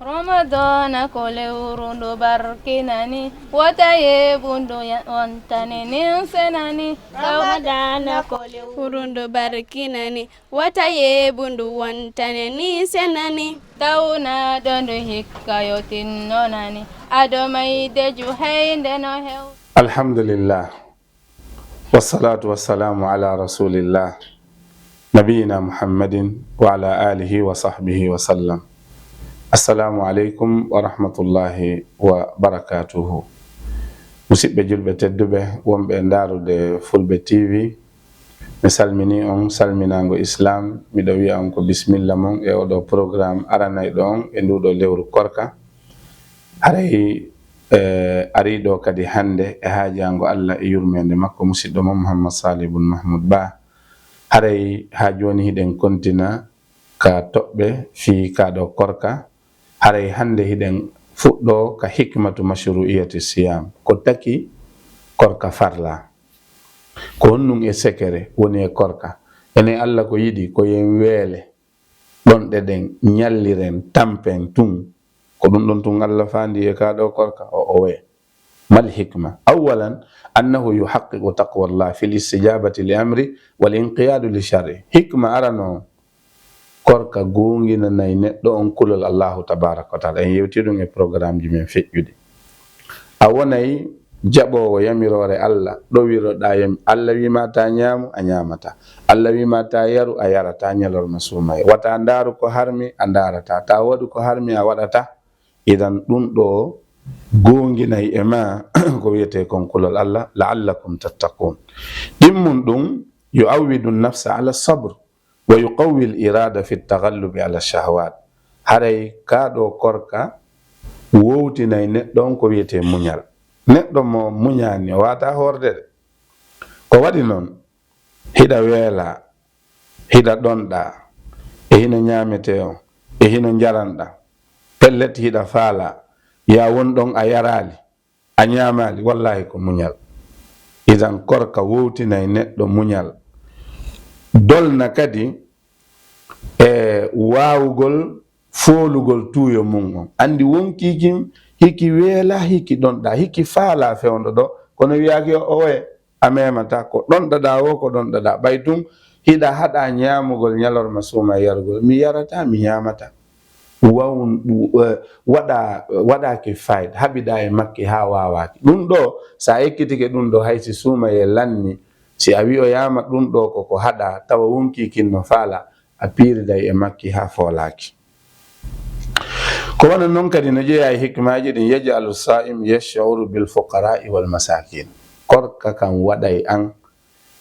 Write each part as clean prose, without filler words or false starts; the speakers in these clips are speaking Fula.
رمضان كل ورود بركناني وتيبون وانتني ننسناني رمضان كل ورود بركناني وتيبون وانتني ننسناني تونا دون هكايوتين نوناني أدومي دجو هين دنو الحمد لله والصلاة والسلام على رسول الله نبينا محمد وعلى آله وصحبه وسلم. Assalamu alaikum wa rahmatullahi wa barakatuhu. Musidɓe julɓe tedduɓe wonɓe ndarude Fulɓe TV, mi salmini on salminago islam. Miɗo wi'a on ko bismillah mon e oɗo programme aranayɗo on e nduɗo lewru korka. Haray ariɗo kadi hande e haajango Allah e yurmede makko musidɗo mon Muhammad Salih ibn Mahmoud Ba. Haray ha joni hiɗen kontina ka toɓɓe fi kaɗo korka. Haray hande hiɗen fuɗɗo ka hikmatu mashru'iyati siyam ko taki korka farla ko honnum e sekere woni e korka. Ene Allah ko yiɗi ko yen weele ɗonɗe ɗen ñalliren tampen tun ko ɗum ɗon tun Allah fandi e kaɗo korka o we mal hikma. Awalan annahu yuhaqqiqu taqwallah fil istijabati li amri wal inqiyadu li sharri. Hikma arano korka gongina nay neɗɗo on kulol Allahu tabaraka wa taala. En yewti ɗum e programme ji men feƴƴude. A wonay jaɓowo yamirore Allah ɗo wiroɗa yam Allah wima ta ñaamu a ñamata, Allah wima ta yaru a yarata, ñalorma sumaye wata ndaru ko harmi a ndarata, ta waɗu ko harmi a waɗata. Idan ɗum ɗo gonginay e ma ko wiyete kon kulol Allah la'allakum tattaqun. Ɗimmum ɗum yu'awwidu nafsa ala sabr wa yuqawwi al-irada fi at-taghallubi ala shahawat. Haray kaɗo korka wowtinay neɗɗo on ko wiyete muñal. Neɗɗo mo muñani wata horde de ko waɗi noon hiɗa weela, hiɗa ɗonɗa, e hino ñamete on, e hino jaranɗa pellet hiɗa faala, ya wonɗon a yarali a ñamali, wallahi ko muñal. Idan korka wowtinay neɗɗo muñal. Dolna kadi e wawugol folugol tuyo mum on. Andi wonkikim hiki weela, hiki ɗonɗa, hiki faala fewndo ɗo kono wiyaki o we a memata ko ɗonɗaɗa o ko ɗonɗaɗa ɓay tum hiɗa haɗa ñamugol ñalorma suma yargol. Mi yarata mi ñamata waɗaki fayda haɓiɗa e makki ha wawaki ɗum ɗo. Sa ekkitike ɗum ɗo haysi sumaye lanni, si a wi o yama ɗum ɗo koko haɗa tawa wonkikin no faala, a piiriday e makki ha foolaki. Ko wana noon kadi no jeeya e hikmaji ɗin yaj'alu sa'im yash'uru bil fuqara'i wal masakin. Korka kan waɗay an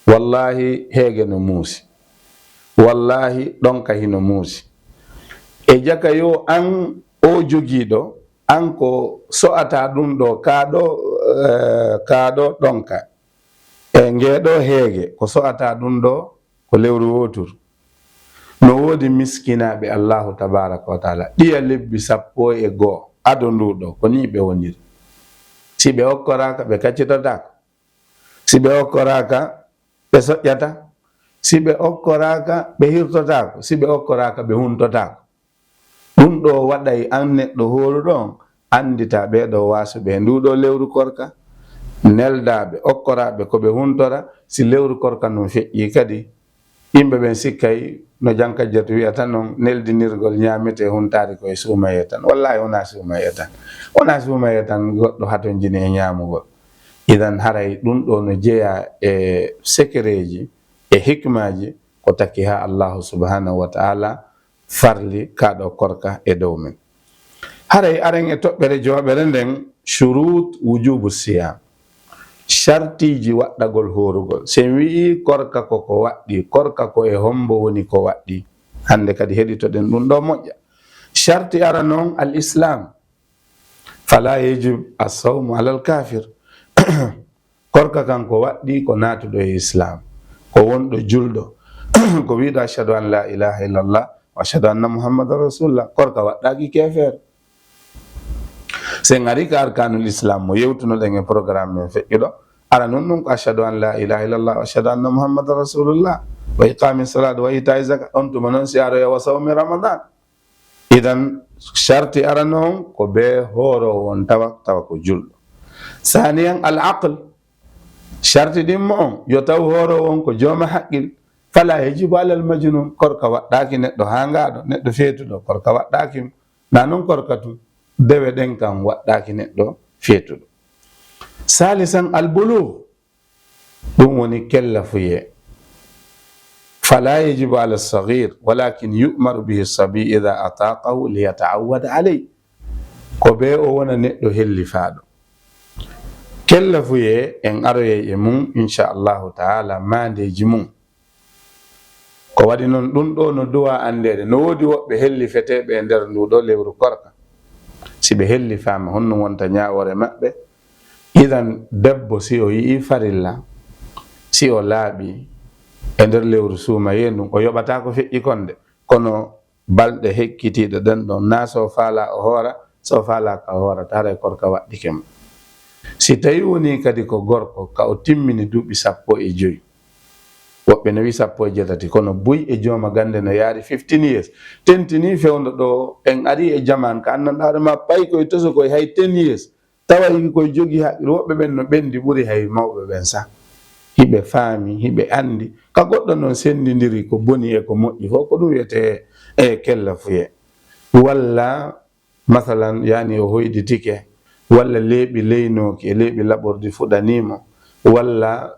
wallahi heege no muusi, wallahi ɗonka hino muusi e jaka yo an o jogiiɗo an ko so'ata ɗum ɗo kaɗo ɗonka e ngeɗo heege ko so'ata ɗum ɗo ko lewru wotur. No woodi miskinaɓe Allahu tabaraka wa taala ɗiya lebbi 12 ado nduɗo ko ni ɓe woniri. Si ɓe hokkoraka ɓe kaccitotako, si ɓe hokkoraka ɓe soƴƴata, si ɓe hokkoraka ɓe hirtotako, si ɓe hokkoraka ɓe huntotako. Ɗum ɗo waɗay an neɗɗo horuɗon andita ɓeɗo wasuɓe nduɗo lewru korka, neldaɓe hokkoraɓe ko ɓe huntora. Si lewru korka non feƴƴi kadi yimɓe ɓen sikkay no jankajjatu wiya tan noon neldinirgol ñamete huntari koye sumaye tan. Wallahi wona sumaye tan, wona sumaye tan goɗɗo hato jini e ñamugol. Idan haray ɗum ɗo no jeeya e sekereji e hikmaji ko taki ha Allahu subhanahu wa ta'ala farli kaɗo korka e dow men. Haray aren e toɓɓere joɓere nden shurut wujubu siyam, shartiji waɗɗagol horugol. Sen wi'i korka koko waɗɗi, korka ko e hombo woni ko waɗɗi. Hande kadi heɗitoɗen ɗum ɗo moƴƴa. Sharti ara noon al islam, fala yajib as-sawmu ala al kafir. Korka kan ko waɗɗi ko natuɗo e islam, ko wonɗo julɗo ko wiɗo ashhadu an la ilaha illallah wa ashhadu anna muhammadan rasulullah. Korka waɗɗaki kefere. Sen ari ka arkanul islam mo yewtunoɗen e programme men feƴƴuɗo ara noon ɗum ko ashhadu an la ilaha illallah wa ashhadu anna muhammadan rasulullah wa iqami salat wa ita'i zakat. On tuma noon si aroya wa sawmi ramadan. idan sharti aranon ko be horo won tawa ko julɗo. Saniyan al aql, sharti ɗimmo on yo taw horo won ko jooma haqqil, fala yajibu alal majnun, korka waɗɗaki neɗɗo hangaɗo, neɗɗo feetuɗo korka waɗɗaki na non korka tum, dewe ɗen kam waɗɗaki neɗɗo feetuɗo. Salisan al bulugh, ɗum woni kellafuye. فلا يجب على الصغير ولكن يؤمر به الصبي إذا أطاقه ليتعود عليه. ko be o wona neɗɗo hellifaɗo kellafuye en aroye e mum inchallahu taala mandeji mum. ko waɗi noon ɗum ɗo no duwa andede, no wodi woɓɓe hellifeteɓe e nder nduɗo lewru korka, si ɓe hellifama honno wonta ñawore maɓɓe. idan debbo si o yii farilla, si o laaɓi e nder lewru suuma yendum, o yoɓata ko feƴƴi konde, kono balɗe hekkitiɗe ɗen ɗon na so faala o hoora, so faala ka o hoorata haray korka waɗɗike mo. si tawi woni kadi ko gorko ka o timmini duuɓi 15, woɓɓe no wi 17, kono buy e jooma gande no yaari 15 years, tentini fewndo ɗo en ari e jaman ka anndanɗaɗo ma pay koye toso koye hay 10 years, tawa yigi koye jogi haqqil, woɓɓe ɓen no ɓendi ɓuri hay mawɓe ɓen sa. hiɓe faami, hiɓe andi ka goɗɗo noon sendidiri ko boni e ko moƴƴi fof, ko ɗum wiyete e kellafuye. walla masalan yani o hoyditike, walla leeɓi leynoki e leeɓi laɓordi fuɗanimo, walla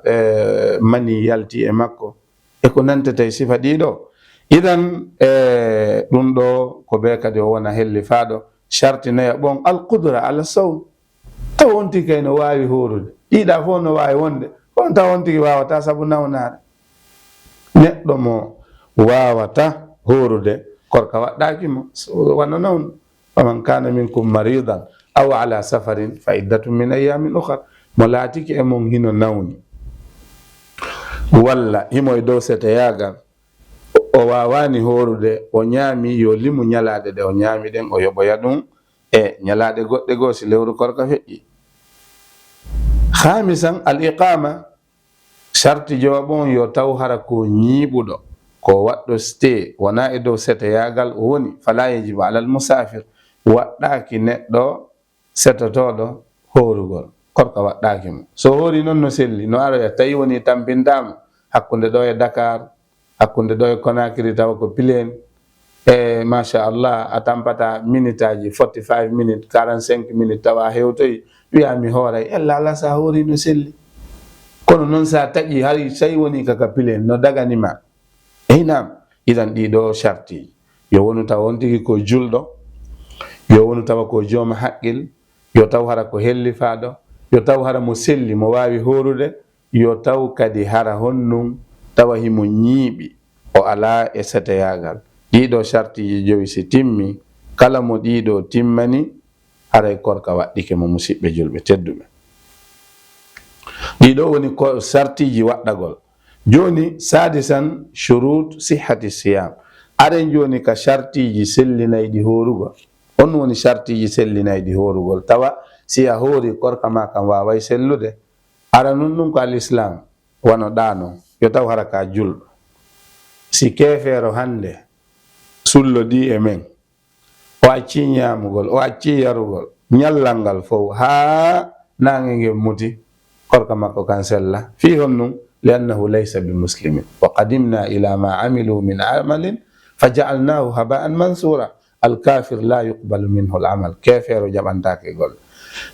mani yalti e makko e ko nantata e sifa ɗiɗo. idan ɗum ɗo ko be kadi o wona hellifaɗo. sharti naya ɓon al qudra ala sawm, taw on tigi kay no wawi horude, ɗiɗa fof no wawi wonde, on taw on tigi wawata sabu nawnare. neɗɗo mo wawata horude korka waɗɗaki mo wona nawno. faman kana minkum maridan aw ala safarin fa iddatun min ayamin ukhar, mo laatiki e mon hino nawni walla himo e dow seteyagal, o wawani horude, o ñaami yo limu ñalade ɗe o ñaami ɗen, o yoɓoya ɗum e ñalade goɗɗe goo si lewru korka feƴƴi. Khamisan al iqama, sharti jawabon yo taw hara ko ñiiɓuɗo, ko waɗɗo stay, wona e dow seteyagal o woni. fala yajibu alal musafir, waɗɗaki neɗɗo setotoɗo horugol, korka waɗɗaki mo. so hori noon no selli, no aroya tawi woni tampintama hakkude ɗo e Dakar, hakkude ɗo e Conakry, tawa ko plane e machallah a tampata minute aji 45 minutes 45 minutes tawa hewtoyi, wiya mi hooray, ella ala sa hori no selli. kono noon sa taƴi hay tawi woni kaka plane no daganima, nam. idan ɗiɗo sharti yo wonu tawa on tigi ko julɗo, yo wonu tawa ko jooma haqqil, yo taw hara ko hellifaɗo, yo taw hara mo selli mo wawi horude, yo taw kadi hara honnum tawa himo ñiiɓi, o ala e seteyagal. ɗiɗo shartiji jowi si timmi, kala mo ɗiɗo timmani haray korka waɗɗike mo, musidɓe julɓe tedduɓe. ɗiɗo woni ko shartiji waɗɗagol. joni sadisan shurut sihhati siyam, aren joni ka shartiji sellinayɗi horugol. on woni shartiji sellinayɗi horugol. tawa si a hoori korka ma kam waway sellude, ara nun ɗum ko al islam wano ɗano, yo taw hara ka julɗo. si kefeero hande sullodi e men, o acci ñamugol, o acci yarugol, ñallal ngal fof ha nange nge muti, korka makko kan sella fi honnum, liannahu laysa bi muslimin. wa qadimna ila ma amilu min amalin fa ja'alnahu haba'an mansura. al kafir la yuqbalu minhu al amal, kefeero jaɓantake golle.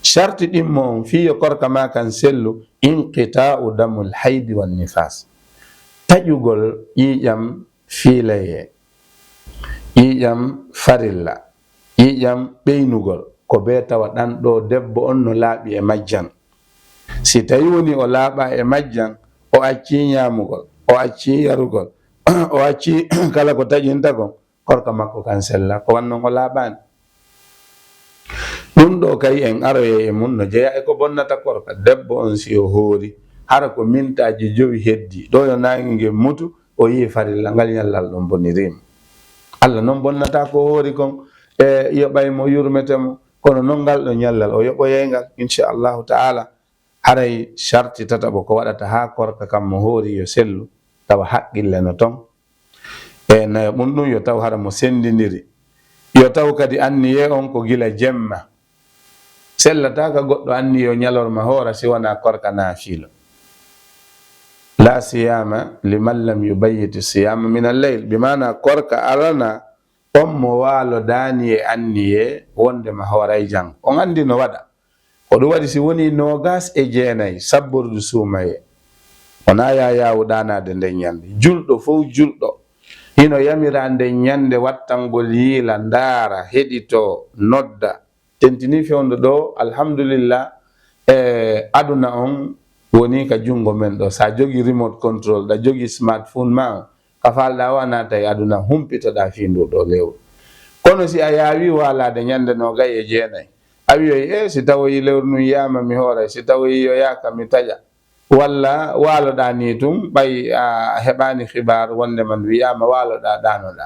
sharti ɗimmo on fiyo korka ma kan sellu, inqita'u damul haydi wan nifas, taƴugol ƴiƴam fiilaye, ƴiƴam farilla, ƴiƴam ɓeynugol, ko be tawa ɗan ɗo debbo on no laaɓi e majjan. si tawi woni o laaɓa e majjan, o acci ñamugol, o acci yarugol, o acci kala ko taƴinta kon, korka makko kan sella, ko wannon o laaɓani. ɗum ɗo kay en aroye e mum no jeeya e ko bonnata korka. debbo on si o hoori hara ko mintaji 5 heddi ɗo yo nangi nge mutu, o yi farilla ngal ñallal ɗon bonirima. Allah noon bonnata ko hoori kon e yoɓaymo yurmetemo, kono noon ngal ɗo ñallal o yoɓoyeygal inchallahu taala. haray sharti tataɓo ko waɗata ha korka kam mo hoori yo sellu, tawa haqqille no ton. e nayo ɓum ɗum yo taw hara mo sendidiri, yo taw kadi anniye on ko gila jemma sellata ka goɗɗo anniyo ñalorma hoora si wona korka naafilo. la siyama liman lam yubayyiti siyama min alleyl, bimana korka alana on mo waalo daani e anniye wondema hooray jang. on andi no waɗa ko ɗum waɗi si woni 29 sabbordu suumaye wona yayawu ɗanade nden ñande. julɗo fof julɗo hino yamira nden ñande wattangol yiila ndaara heɗito nodda tentini fewndo ɗo alhamdulillah aduna on woni ka jungo men ɗo. sa jogi remote control ɗa jogi smartphone ma ka falɗa wana tawi aduna humpitoɗa fi ndu ɗo lewru. kono si a yawi walade ñande 29 a wiyoy si tawoyi lewru ndu yiyama mi hoora, si tawoyi yo yaka mi taƴa, walla waloɗa ni tum ɓay a heɓani hibar wondema ndu wiyama waloɗa ɗanoɗa,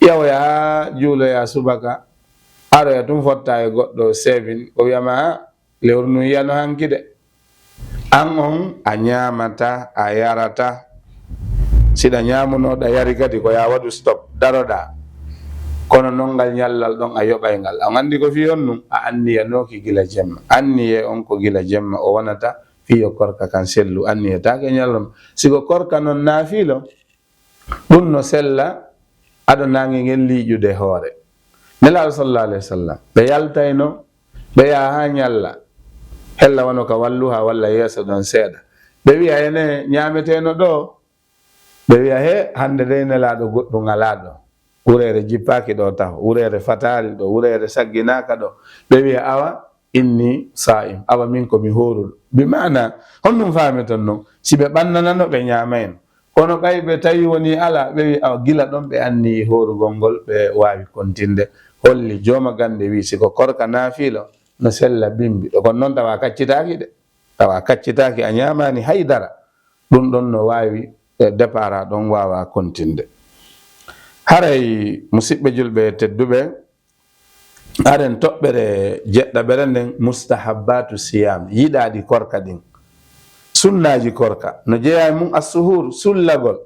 ƴewoya juuloya subaka aroya tum fotta e goɗɗo 7 o wiyama lewru ndu yiyano hanki de. an on a ñamata a yarata, siɗa ñamunoɗa yari kadi ko ya waɗu stop daroɗa, kono noon ngal ñallal ɗon a yoɓay ngal. on andi ko fiyon num a anniyanoki gila jemma. anniye on ko gila jemma o wonata fiyo korka kan sellu, anniyetake ñallom. siko korka noon naafilo ɗum no sella aɗo nange ngel liiƴude hoore. nelaɗo sallallahu alayhi wa sallam ɓe yaltayno ɓe yaha ha ñalla hella wono ka walluha walla yeeso ɗon seeɗa, ɓe wiya ene ñameteno ɗo, ɓe wiya he hande de nelaɗo goɗɗo ngalaɗo, wurere jippaki ɗo taw, wurere fatali ɗo, wurere sagginaka ɗo. ɓe wiya awa inni sa'im, awa min komi horuɗo. bimana honɗum fameton noon si ɓe ɓannanano ɓe ñamayno, kono ɓay ɓe tawi woni ala ɓe wi awa gila ɗon ɓe anni horugol ngol ɓe wawi kontinde. holli joma gande wi siko korka naafilo no sella bimbi ɗo, kono noon tawa kaccitaki de, tawa kaccitaki a ñamani haydara, ɗum ɗon no wawi départ ɗon wawa kontinde. haray musidɓe julɓe tedduɓe, aren toɓɓere jeɗɗaɓere nden mustahabbatu siyam, yiɗaɗi korka ɗin, sunnaji korka no jeeya mum assuhur, sullagol.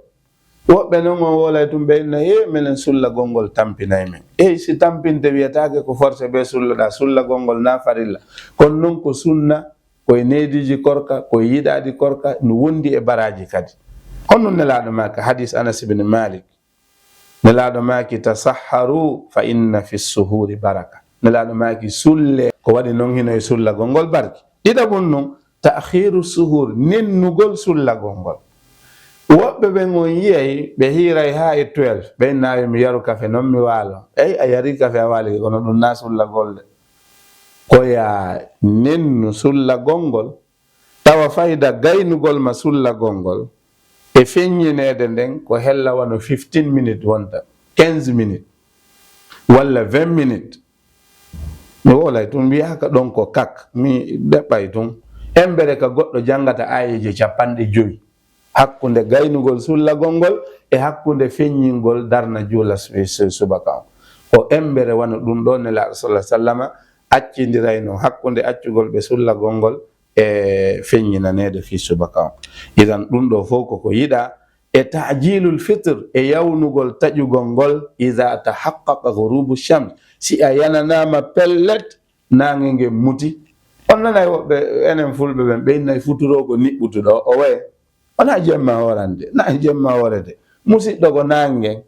woɓɓe noon on wolay tum ɓe inna minen sullagol ngol tampinay men. si tampinte wiyatake ko forcé ɓe sullaɗa, sullagol ngol na farilla, kono noon ko sunna, koye neediji korka, koye yiɗaɗi korka, no wondi e baraji kadi. honno nelaɗo maka hadis Anas ibn Malik, nelaɗo maki tasahharu fa inna fi suhuri baraka. nelaɗo maki sulle ko waɗi noon hino e sullagol ngol barki. ɗiɗaɓum noon ta'khiru suhur, nennugol sullagol ngol. woɓɓe ɓen on yiyay ɓe hiiray ha e 12 ɓen nawi mi yaru kafe noon mi waalo, a yari kafe a waali, kono ɗum na sullagol de. koya nennu sullagol ngol tawa fayda gaynugol ma sullagol ngol e feññinede nden ko hella wano 15 minutes wonta, 15 minutes walla 20 minutes. mi wolay tum wiyaka ɗon ko kak, mi ɗeɓɓay tum embere ka goɗɗo jangata ayeje 50 hakkunde gaynugol sullagol ngol e hakkunde feññingol darna juula subaka on. o embere wano ɗum ɗo nelaɗo sallah sallama accidirayno hakkunde accugol ɓe sullagol ngol e feññinanede fi subaka on. idan ɗum ɗo fof koko yiɗa e tajilul fitre, e yawnugol taƴugol ngol ida tahaqqaqa ghurubu shams, si a yananama pellet nange nge muti. on nanay woɓɓe enen fulɓe ɓen ɓeynayi futurogo niɓɓutuɗo o waye wona jemma horande, na jemma horede, musidɗo ko nange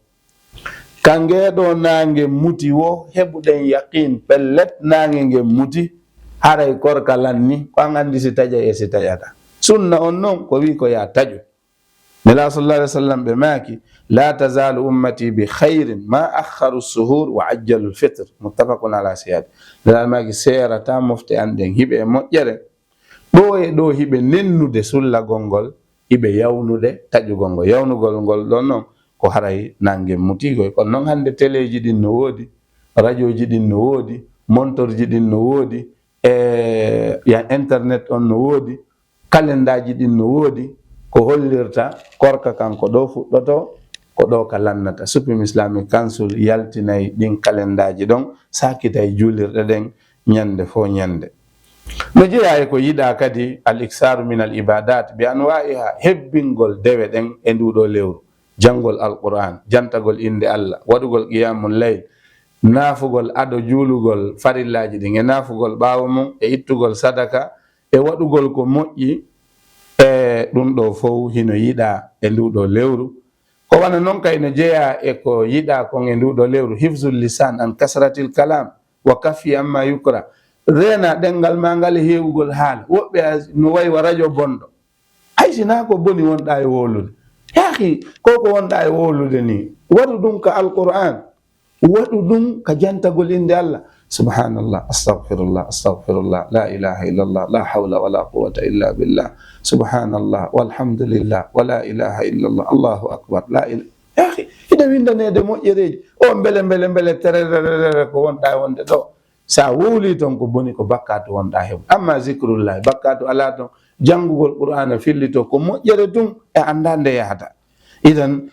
kangeɗo nange muti wo heɓuɗen yaqin pellet nange nge muti haray korka lanni ko an andi si taƴa e si taƴata. sunna on noon ko wi ko ya taƴu. nela sallallahu alaihi wasallam ɓe maaki la tazalu ummati bi khairin ma akharu suhur wa ajjalu lfitre, muttafaqun ala siyadi. nela maaki seerata mofte an ɗen hiɓe e moƴƴere ɗo e ɗo hiɓe nennude sullagol ngol, hiɓe yawnude taƴugol ngol. yawnugol ngol ɗon noon ko haray nangue mutigoy. kono noon hande téléji ɗin no woodi, radio ji ɗin no woodi, montor ji ɗin no woodi, ya internet on no woodi, kalendaji ɗin no woodi, ko hollirta korka kanko ɗo fuɗɗoto ko ɗo ka lannata. Supreme Islamic Council yaltinayi ɗin kalendaji ɗon sakitay juulirɗe ɗen ñande fo ñande. no jeeya ko yiɗa kadi al iksaru min al ibadat bi anwa'iha, hebbingol dewe ɗen e nduɗo lewru, jangol alquran, jantagol inde Allah, waɗugol qiyamul layl, naafugol ado juulugol farillaji ɗin e naafugol ɓaawo mum e ittugol sadaka e waɗugol ko moƴƴi e ɗum ɗo fof hino yiɗa e nduɗo lewru ko wana noon kay no jeeya e ko yiɗa kon e nduɗo lewru hifzul lisan an kasratil kalam wa kaffi amma yukra reena ɗengal ma ngal heewugol haala woɓɓe no wayi wa radio bonɗo hay sina ko boni wonɗa e wolude yaahi koko wonɗa e wolude ni waɗu ɗum ka alquran waɗu ɗum ka jantagol inde Allah subhanallah astaghfirullah astaghfirullah la ilaha illallah la hawla wala quwwata illa billah subhanallah walhamdulillah wala ilaha illallah allahu akbar la ilaha yaahi ina windanede moƴƴereji o beele tererere ko wonɗa wonde ɗo sa wowli toon ko boni ko bakkatu wonɗa heɓ amma zicrullahi bakkatu ala toon janngugol qur'ana fillito ko moƴƴere tun e anda nde yahata idan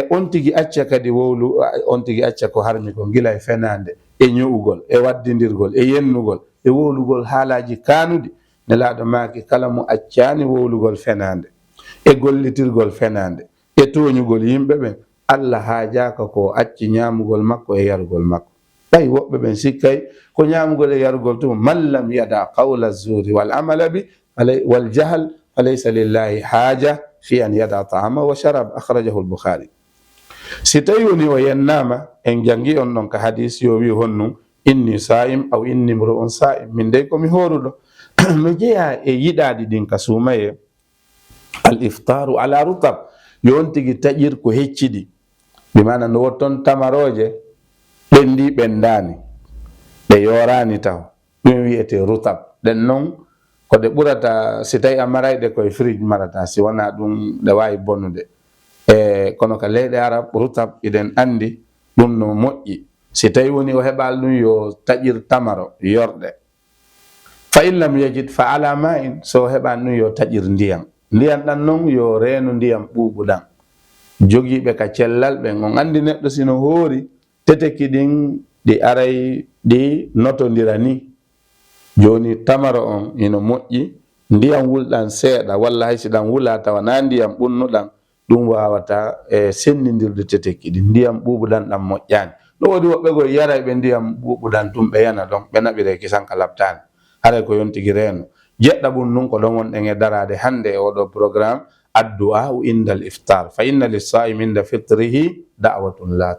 on tigi acca kadi wowlu on tigi acca ko harmi ko gila e fenade e ño'ugol e waddidirgol e yennugol e wowlugol haalaji kanuɗi nelaɗo maaki kala mo accani wowlugol fenade e gollitirgol fenade e toñugol yimɓe ɓen Allah haajaka ko acci ñamugol makko e yarugol makko ɓay woɓɓe ɓen sikkay ko ñamugol e yarugol tum man lam yada qawla zuri wal amala bi wal jahl falaysa lillahi haaja fi an yada taama wa sharab akhrajahu al-Bukhari si tawi woni o yennama en jangi on ɗon ka hadis yo wi honnum inni sa'im aw inni mru'un sa'im min dey komi horuɗo no jeeya e yiɗaɗi ɗin ka suumaye al iftaru ala rutab yon tigi taƴir ko hecciɗi bimana no wotton tamaroje ɓendi ɓendani ɗe yorani taw ɗum wiyete rutab ɗen noon ko ɗe ɓurata si tawi a marayɗe koye fridge marata si wona ɗum ɗe wawi bonnude e kono ka leyɗe arab rutab iɗen andi ɗum no moƴƴi si tawi woni o heɓal ɗum yo taƴir tamaro yorɗe fa in lam yajid fa ala ma in so heɓan ɗum yo taƴir ndiyam ɗan noon yo reenu ndiyam ɓuuɓuɗan jogiiɓe ka cellal ɓen on andi neɗɗo sino hoori teteki ɗin ɗi aray ɗi notodira ni joni tamaro on ino moƴƴi ndiyam wulɗan seeɗa walla hay si ɗan wula tawa na ndiyam ɓunnuɗan ɗum wawata e sennidirde teteki ɗi ndiyam ɓuuɓuɗan ɗan moƴƴani ɗo woodi woɓɓe go yaray ɓe ndiyam ɓuuɓuɗan tum ɓe yana ɗon ɓe naɓire kisanka labtani haray ko yontigi reeno jeɗɗa ɓum nun ko ɗon wonɗen e darade hande e oɗo programme addu'a'u inda al iftar fa inna lis-sa'im inda fitrihi da'watun la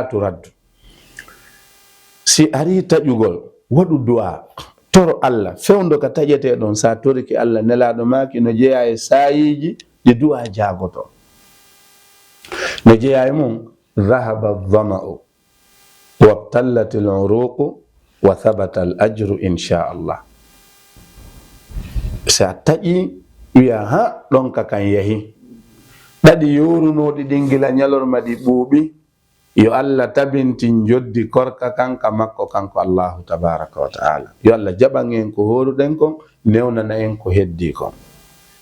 turaddu si ari taƴugol waɗu du'a toro Allah fewndo ka taƴete ɗon sa toriki Allah nelaɗo maki no jeeya e sayiji ɗi du'a jagoto no jeeya e mum dhahaba adh-dhama'u wabtallat al-uruqu wa thabata al-ajru inshallah sa taƴi wiya ha ɗon ka kan yahi ɗaɗi yorunoɗi ɗin gila ñalorma ɗi ɓuuɓi yo Allah tabintin joddi korka kanka makko kanko Allahu tabaraka wa ta'ala yo Allah jaɓan en ko horuɗen kon newnana en ko heddi kon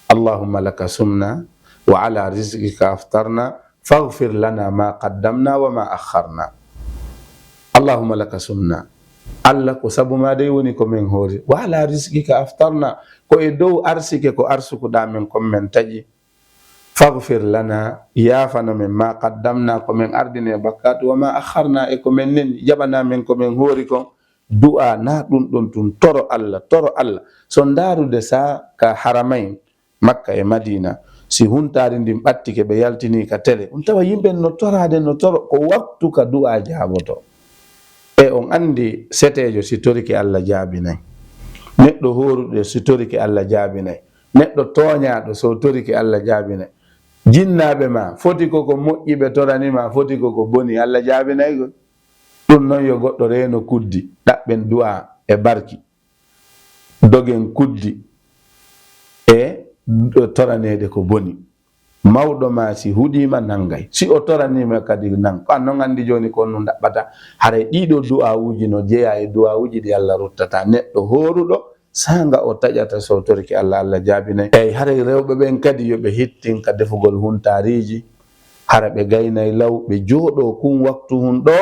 Allahumma laka sumna wa ala rizqika aftarna faghfir lana ma qaddamna wa ma akharna Allahumma laka sumna Allah ko sabu ma dey woni ko men hoori wa ala rizqika aftarna ko e dow arsike ko arsukuɗa men kon men taƴi faghfir lana yafana men ma qaddamna ko men ardine bakkatu wa ma akharna e ko men neni jaɓana men ko men hoori kon du'a na ɗum ɗon tun toro Allah so ndarude sa ka haramain Makka e Madina si huntari ndin ɓattike ɓe yaltini ka télé on tawa yimɓe no toro ko waktu ka du'a jaaboto e on andi setejo si toriki Allah jaabinayi neɗɗo horuɗo si toriki Allah jaabinayi neɗɗo toñaɗo so toriki Allah jaabinayi jinnaɓe ma foti koko moƴƴiɓe toranima foti koko boni Allah jaabinayi gol ɗum noon yo goɗɗo reeno kuddi ɗaɓɓen du'a e barki dogen kuddi e toranede ko boni mawɗo ma si huɗima nangay si o toranima kadi nang ko an noon andi joni ko no daɓɓata haray ɗiɗo du'awuji no jeeya e du'awuji ɗi Allah ruttata neɗɗo horuɗo sanga o taƴata so toriki Allah jaabinayi eyyi haray rewɓe ɓen kadi yoɓe hittin ka defugol huntariji hara ɓe gaynay law ɓe jooɗo kun waktu hun ɗo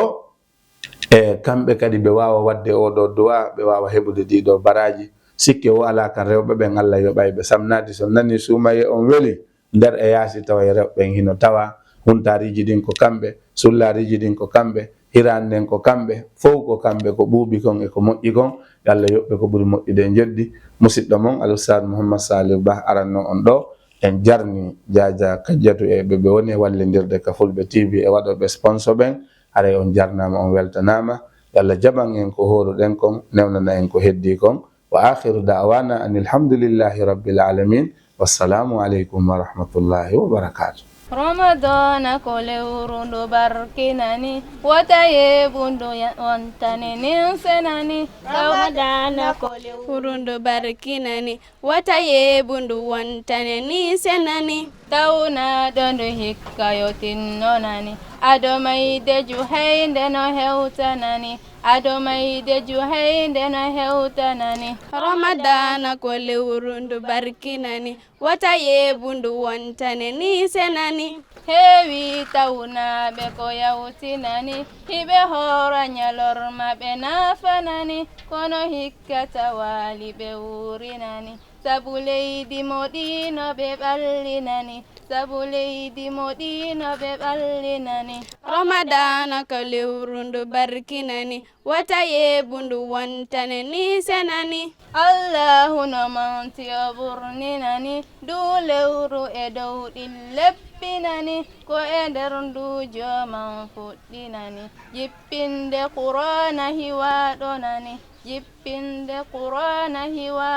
e kamɓe kadi ɓe wawa wadde oɗo du'a ɓe wawa heɓude ɗiɗo baraji sikke o ala kan rewɓe ɓen Allah yoɓay ɓe samnadi so nani sumaye on weeli nder e yaasi tawa e rewɓe ɓen hino tawa huntariji ɗin ko kamɓe sullaariji ɗin ko kamɓe, hiranden ko kamɓe, fof ko kamɓe ko ɓuuɓi kon e ko moƴƴi kon. Yo Allah yoɓɓe ko ɓuri moƴƴude jeddi. musidɗo mon Al-Ustad Mouhammad Salih Ba aranno on ɗo en jarni Jaja Kajjatu e ɓe woni e wallidirde ka Fulɓe TV e waɗoɓe sponsor ɓen. Haray on jarnama, on weltanama. Yo Allah jaɓan en ko horuɗen kon, newnana en ko heddi kon. Wa akhiru da'wana anil hamdulillahi rabbil alamin. Wassalamu alaikum wa rahmatullahi wa barakatuh. Ramadan ko lewrundo barkinani wataye bundo wantane nin senani. Ramadan ko lewrundo barkinani wataye bundo wantane nin senani. Tawna dondo hikkayo tinnonani adomayde juhaynde no hewtanani adomayde juhaynde no hewtanani. Ramadan ko lewrundo barkinani wataye bundu wontane ni senani. Heewi tawnaɓe ko yawtinani hiɓe hoora ñalormaɓe nafanani kono hikka tawali ɓe wurinani sabu leydi moɗino ɓe ɓallinani sabu leydi moɗino ɓe ɓallinani. Ramadan ko lewrundo barkinani wataye bundu wontane ni senani. Allahu no manti o ɓurninani du lewru e dow ɗi leppinani ko e nder ndujo man fuɗɗinani jippinde Qur'ana hiwaɗonani jippinde Qur'ana hiwa